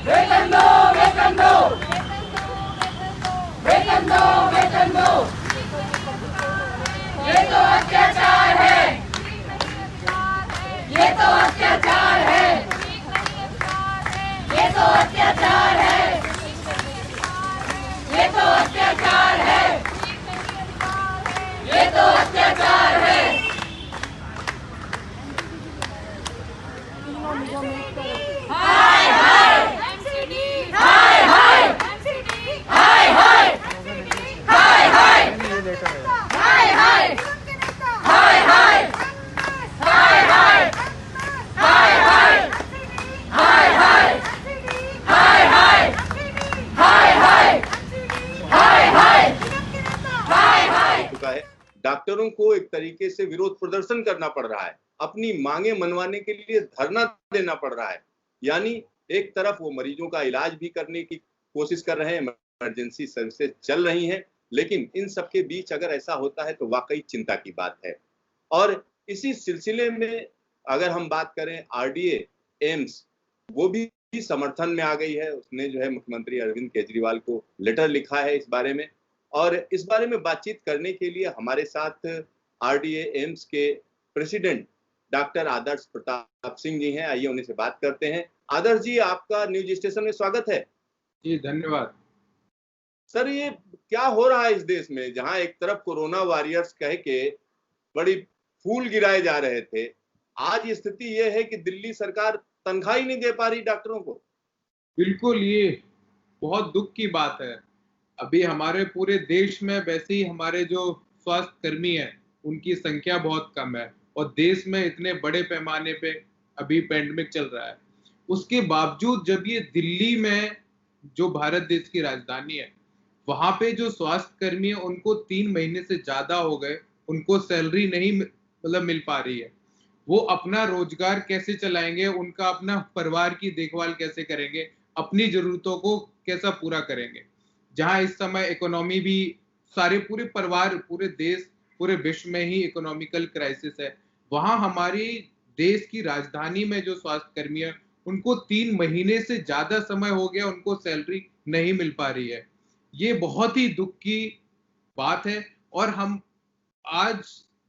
वेतन दो, वेतन दो, वेतन दो, वेतन दो। ये तो अत्याचार है, ये तो अत्याचार है, ये तो अत्याचार है, ये तो अत्याचार है, ये तो अत्याचार है। हाय हाय, हाय हाय, हाय हाय, हाय हाय, हाय हाय, हाय हाय, हाय हाय, हाय हाय, हाय हाय, हाय हाय, हाय हाय, हाय हाय, हाय हाय। चुका है, डॉक्टरों को एक तरीके से विरोध प्रदर्शन करना पड़ रहा है, अपनी मांगे मनवाने के लिए धरना देना पड़ रहा है। यानी एक तरफ वो मरीजों का इलाज भी करने की कोशिश कर रहे हैं, इमरजेंसी सर्विसेज चल रही हैं, लेकिन इन सब के बीच अगर ऐसा होता है तो वाकई चिंता की बात है। और इसी सिलसिले में अगर हम बात करें आरडीए एम्स, वो भी समर्थन में आ गई है। उसने जो है मुख्यमंत्री अरविंद केजरीवाल को लेटर लिखा है इस बारे में, और इस बारे में बातचीत करने के लिए हमारे साथ आरडीए एम्स के प्रेसिडेंट डॉक्टर आदर्श प्रताप सिंह जी हैं। आइए उन्हीं से बात करते हैं। आदर्श जी, आपका न्यूज स्टेशन में स्वागत है। जी धन्यवाद। सर, ये क्या हो रहा है इस देश में, जहां एक तरफ कोरोना वॉरियर्स कह के बड़ी फूल गिराए जा रहे थे, आज स्थिति ये है कि दिल्ली सरकार तनख्वाह ही नहीं दे पा रही डॉक्टरों को। बिल्कुल, ये बहुत दुख की बात है। अभी हमारे पूरे देश में वैसे ही हमारे जो स्वास्थ्य कर्मी हैं उनकी संख्या बहुत कम है, और देश में इतने बड़े पैमाने पे अभी पेंडेमिक चल रहा है। उसके बावजूद जब ये दिल्ली में, जो भारत देश की राजधानी है, वहां पे जो स्वास्थ्य कर्मी है उनको 3 महीने से ज्यादा हो गए, उनको सैलरी नहीं मिल पा रही है। वो अपना रोजगार कैसे चलाएंगे, उनका अपना परिवार की देखभाल कैसे करेंगे, अपनी जरूरतों को कैसा पूरा करेंगे, जहां इस समय इकोनॉमी भी, सारे पूरे परिवार, पूरे देश, पूरे विश्व में ही इकोनॉमिकल क्राइसिस है। वहां हमारी देश की राजधानी में जो स्वास्थ्य कर्मी है उनको 3 महीने से ज्यादा समय हो गया, उनको सैलरी नहीं मिल पा रही है। ये बहुत ही दुख की बात है। और हम आज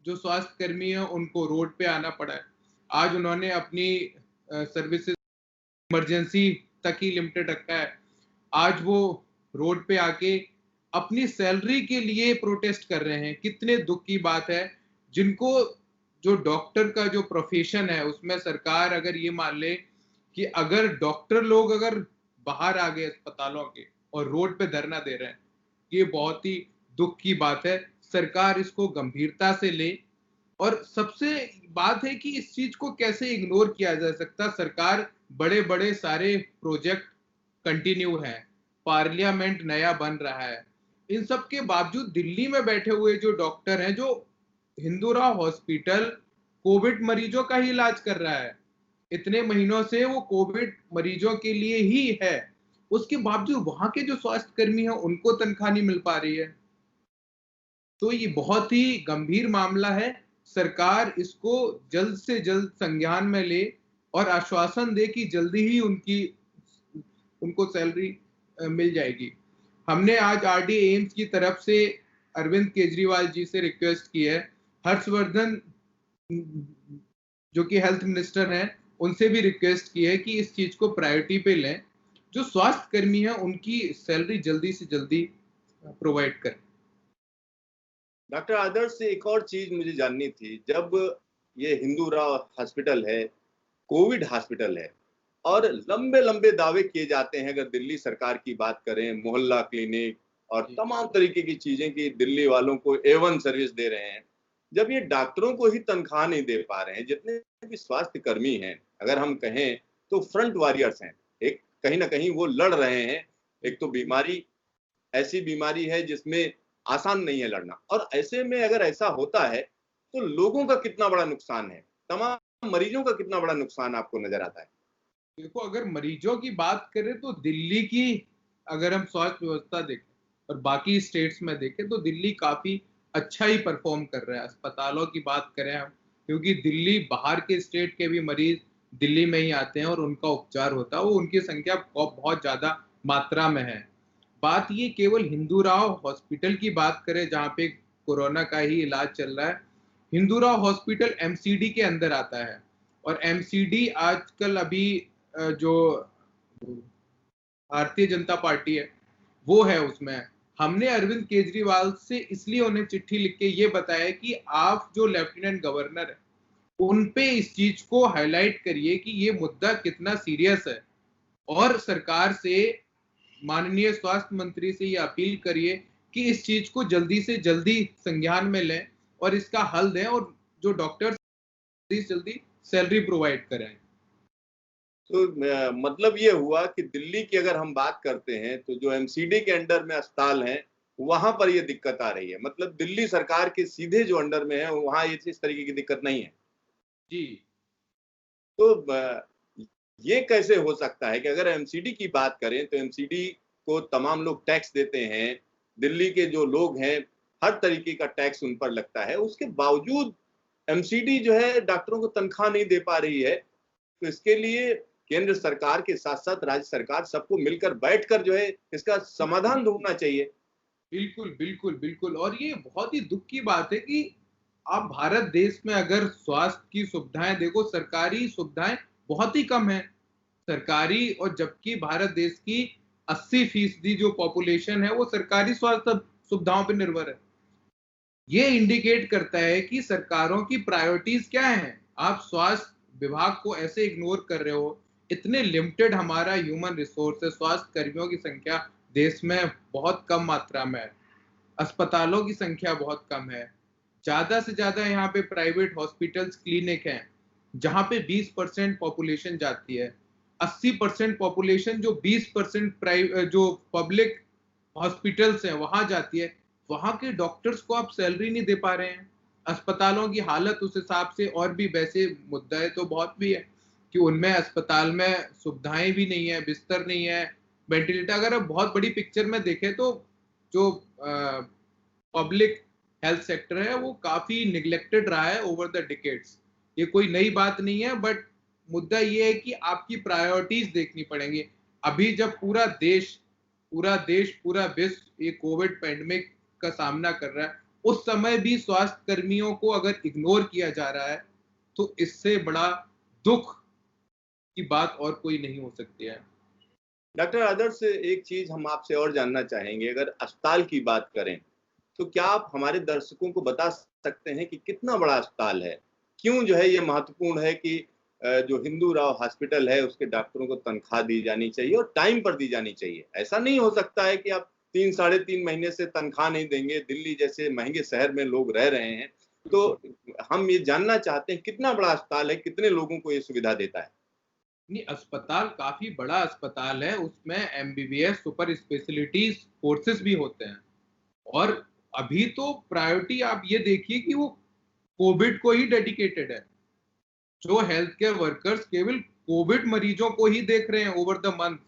जो स्वास्थ्य कर्मी है उनको रोड पे आना पड़ा है। आज उन्होंने अपनी सर्विसेज इमरजेंसी तक ही लिमिटेड रखा है। आज वो रोड पे आके अपनी सैलरी के लिए प्रोटेस्ट कर रहे हैं। कितने दुख की बात है। जिनको, जो डॉक्टर का जो प्रोफेशन है उसमें सरकार अगर ये मान ले कि अगर डॉक्टर लोग अगर बाहर आ गए अस्पतालों के और रोड पे धरना दे रहे हैं, ये बहुत ही दुख की बात है। सरकार इसको गंभीरता से ले। और सबसे बात है कि इस चीज को कैसे इग्नोर किया जा सकता। सरकार, बड़े बड़े सारे प्रोजेक्ट कंटिन्यू है, पार्लियामेंट नया बन रहा है, इन सब के बावजूद दिल्ली में बैठे हुए जो डॉक्टर हैं, जो हिंदूराव हॉस्पिटल कोविड मरीजों का ही इलाज कर रहा है, इतने महीनों से वो कोविड मरीजों के लिए ही है, उसके बावजूद वहां के जो स्वास्थ्य कर्मी हैं उनको तनख्वाह नहीं मिल पा रही है। तो ये बहुत ही गंभीर मामला है। सरकार इसको जल्द से जल्द संज्ञान में ले और आश्वासन दे कि जल्दी ही उनको सैलरी मिल जाएगी। हमने आज आरडीए एम्स की तरफ से अरविंद केजरीवाल जी से रिक्वेस्ट की है, हर्षवर्धन जो कि हेल्थ मिनिस्टर हैं, उनसे भी रिक्वेस्ट की है कि इस चीज को प्रायोरिटी पे लें, जो स्वास्थ्य कर्मी हैं उनकी सैलरी जल्दी से जल्दी प्रोवाइड करें। डॉक्टर आदर्श से एक और चीज मुझे जाननी थी। जब ये हिंदूराव हॉस्पिटल है, कोविड हॉस्पिटल है, और लंबे लंबे दावे किए जाते हैं, अगर दिल्ली सरकार की बात करें, मोहल्ला क्लिनिक और तमाम तरीके की चीजें कि दिल्ली वालों को A1 सर्विस दे रहे हैं, जब ये डॉक्टरों को ही तनख्वाह नहीं दे पा रहे हैं, जितने भी स्वास्थ्य कर्मी हैं, अगर हम कहें तो फ्रंट वॉरियर्स हैं, एक कहीं ना कहीं वो लड़ रहे हैं। एक तो बीमारी ऐसी बीमारी है जिसमें आसान नहीं है लड़ना, और ऐसे में अगर ऐसा होता है तो लोगों का कितना बड़ा नुकसान है, तमाम मरीजों का कितना बड़ा नुकसान आपको नजर आता है? देखो, अगर मरीजों की बात करें तो दिल्ली की, अगर हम स्वास्थ्य व्यवस्था देखें और बाकी स्टेट्स में देखें तो दिल्ली काफी अच्छा ही परफॉर्म कर रहा है। अस्पतालों की बात करें हम, क्योंकि दिल्ली बाहर के स्टेट के भी मरीज दिल्ली में ही आते हैं और उनका उपचार होता है, वो उनकी संख्या बहुत ज्यादा मात्रा में है। बात ये केवल हिंदू राव हॉस्पिटल की बात करें जहाँ पे कोरोना का ही इलाज चल रहा है, हिंदू राव हॉस्पिटल एमसीडी के अंदर आता है। और एमसीडी आजकल अभी जो भारतीय जनता पार्टी है वो है उसमें। हमने अरविंद केजरीवाल से इसलिए उन्हें चिट्ठी लिख के ये बताया कि आप जो लेफ्टिनेंट गवर्नर है उन पे इस चीज को हाईलाइट करिए कि ये मुद्दा कितना सीरियस है, और सरकार से, माननीय स्वास्थ्य मंत्री से ये अपील करिए कि इस चीज को जल्दी से जल्दी संज्ञान में लें और इसका हल दें, और जो डॉक्टर्स जल्दी से जल्दी सैलरी प्रोवाइड करें। तो मतलब ये हुआ कि दिल्ली की अगर हम बात करते हैं तो जो एमसीडी के अंडर में अस्पताल हैं वहां पर ये दिक्कत आ रही है, मतलब दिल्ली सरकार के सीधे जो अंडर में है वहां ये इस तरीके की दिक्कत नहीं है। जी। तो ये कैसे हो सकता है कि अगर एमसीडी की बात करें तो एमसीडी को तमाम लोग टैक्स देते हैं, दिल्ली के जो लोग हैं हर तरीके का टैक्स उन पर लगता है, उसके बावजूद एमसीडी जो है डॉक्टरों को तनख्वाह नहीं दे पा रही है। तो इसके लिए केंद्र सरकार के साथ साथ राज्य सरकार सबको मिलकर बैठकर जो है इसका समाधान ढूंढना चाहिए। बिल्कुल बिल्कुल बिल्कुल। और ये बहुत ही दुख की बात है कि आप भारत देश में अगर स्वास्थ्य की सुविधाएं देखो, सरकारी सुविधाएं बहुत ही कम है सरकारी, और जबकि भारत देश की 80% जो पॉपुलेशन है वो सरकारी स्वास्थ्य सुविधाओं पर निर्भर है। ये इंडिकेट करता है कि सरकारों की प्रायोरिटीज क्या हैं। आप स्वास्थ्य विभाग को ऐसे इग्नोर कर रहे हो। इतने लिमिटेड हमारा ह्यूमन रिसोर्स है, स्वास्थ्य कर्मियों की संख्या देश में बहुत कम मात्रा में है, अस्पतालों की संख्या बहुत कम है, ज्यादा से ज्यादा यहाँ पे प्राइवेट हॉस्पिटल्स क्लिनिक हैं जहाँ पे 20% पॉपुलेशन जाती है। 80% पॉपुलेशन जो 20% जो पब्लिक हॉस्पिटल्स हैं वहां जाती है, वहां के डॉक्टर्स को आप सैलरी नहीं दे पा रहे हैं। अस्पतालों की हालत उस हिसाब से, और भी वैसे मुद्दे तो बहुत भी है कि उनमें अस्पताल में सुविधाएं भी नहीं है, बिस्तर नहीं है, वेंटिलेटर। अगर आप बहुत बड़ी पिक्चर में देखें तो जो पब्लिक हेल्थ सेक्टर है वो काफी निग्लेक्टेड रहा है ओवर द डिकेड्स। ये कोई नई बात नहीं है, बट मुद्दा ये है कि आपकी प्रायोरिटीज देखनी पड़ेंगी। अभी जब पूरा देश पूरा विश्व ये कोविड पैंडेमिक का सामना कर रहा है, उस समय भी स्वास्थ्य कर्मियों को अगर इग्नोर किया जा रहा है तो इससे बड़ा दुख की बात और कोई नहीं हो सकती है। डॉक्टर आदर्श, एक चीज हम आपसे और जानना चाहेंगे, अगर अस्पताल की बात करें तो क्या आप हमारे दर्शकों को बता सकते हैं कि कितना बड़ा अस्पताल है, क्यों जो है ये महत्वपूर्ण है कि जो हिंदू राव हॉस्पिटल है उसके डॉक्टरों को तनख्वाह दी जानी चाहिए और टाइम पर दी जानी चाहिए। ऐसा नहीं हो सकता है कि आप 3-3.5 महीने से तनख्वाह नहीं देंगे, दिल्ली जैसे महंगे शहर में लोग रह रहे हैं। तो हम ये जानना चाहते हैं कितना बड़ा अस्पताल है, कितने लोगों को ये सुविधा देता है। नहीं, अस्पताल काफी बड़ा अस्पताल है, उसमें एमबीबीएस सुपर स्पेशलिटीज कोर्सेज भी होते हैं। और अभी तो प्रायोरिटी आप ये देखिए कि वो कोविड को ही डेडिकेटेड है। जो हेल्थ केयर वर्कर्स केवल कोविड मरीजों को ही देख रहे हैं ओवर द मंथ,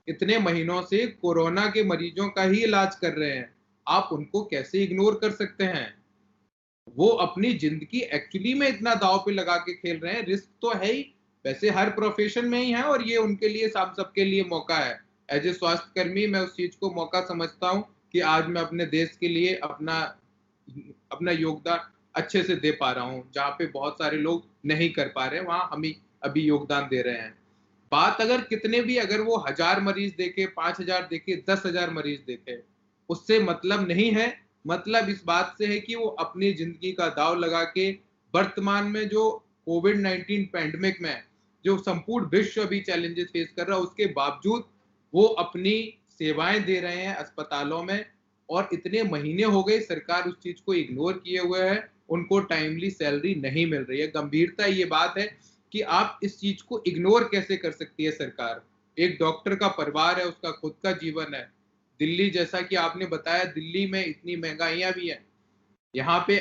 इतने महीनों से कोरोना के मरीजों का ही इलाज कर रहे हैं, आप उनको कैसे इग्नोर कर सकते हैं। वो अपनी जिंदगी एक्चुअली में इतना दांव पे लगा के खेल रहे हैं, रिस्क तो है ही, वैसे हर प्रोफेशन में ही है, और ये उनके लिए सबके लिए मौका है। एज ए स्वास्थ्य कर्मी मैं उस चीज को मौका समझता हूँ कि आज मैं अपने देश के लिए अपना योगदान अच्छे से दे पा रहा हूँ। जहाँ पे बहुत सारे लोग नहीं कर पा रहे, वहां हम ही अभी योगदान दे रहे हैं। बात अगर कितने भी, अगर वो 1000 मरीज देखे, 5000 देखे, 10,000 मरीज देखे, उससे मतलब नहीं है। मतलब इस बात से है कि वो अपनी जिंदगी का दाव लगा के वर्तमान में जो कोविड-19 पैंडेमिक में जो संपूर्ण विश्व अभी चैलेंजेस फेस कर रहा है, उसके बावजूद वो अपनी सेवाएं दे रहे हैं अस्पतालों में। और इतने महीने हो गए सरकार उस चीज को इग्नोर किए हुए है, उनको टाइमली सैलरी नहीं मिल रही है। गंभीरता ये बात है कि आप इस चीज को इग्नोर कैसे कर सकती है सरकार। एक डॉक्टर का परिवार है, उसका खुद का जीवन है। दिल्ली, जैसा कि आपने बताया, दिल्ली में इतनी महंगाइयां भी है, यहाँ पे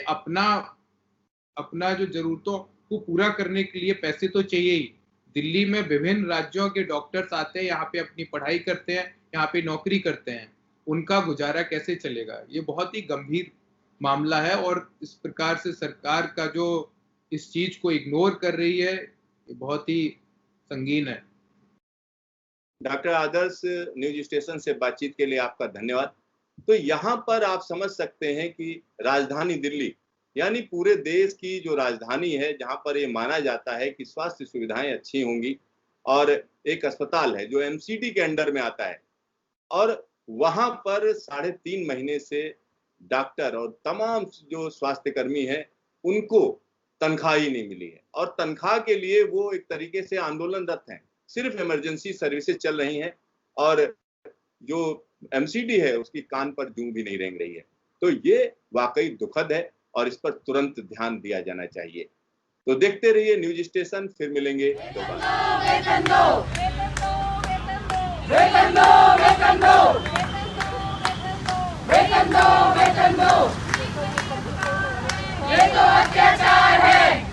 अपना जो जरूरतों को पूरा करने के लिए पैसे तो चाहिए ही। दिल्ली में विभिन्न राज्यों के डॉक्टर्स आते हैं, यहाँ पे अपनी पढ़ाई करते हैं, यहाँ पे नौकरी करते हैं, उनका गुजारा कैसे चलेगा। ये बहुत ही गंभीर मामला है, और इस प्रकार से सरकार का जो इस चीज को इग्नोर कर रही है, ये बहुत ही संगीन है। डॉक्टर आदर्श, न्यूज स्टेशन से बातचीत के लिए आपका धन्यवाद। तो यहाँ पर आप समझ सकते हैं कि राजधानी दिल्ली यानी पूरे देश की जो राजधानी है, जहाँ पर ये माना जाता है कि स्वास्थ्य सुविधाएं अच्छी होंगी, और एक अस्पताल है जो एमसीडी के अंडर में आता है, और वहां पर 3.5 महीने से डॉक्टर और तमाम जो स्वास्थ्य कर्मी हैं उनको तनख्वाह ही नहीं मिली है, और तनख्वाह के लिए वो एक तरीके से आंदोलनरत हैं। सिर्फ इमरजेंसी सर्विसेज चल रही हैं और जो एमसीडी है उसकी कान पर जूं भी नहीं रेंग रही है। तो ये वाकई दुखद है और इस पर तुरंत ध्यान दिया जाना चाहिए। तो देखते रहिए न्यूज स्टेशन, फिर मिलेंगे दोबारा। वेतन दो, वेतन दो, वेतन दो, वेतन दो, वेतन दो, ये तो अत्याचार है।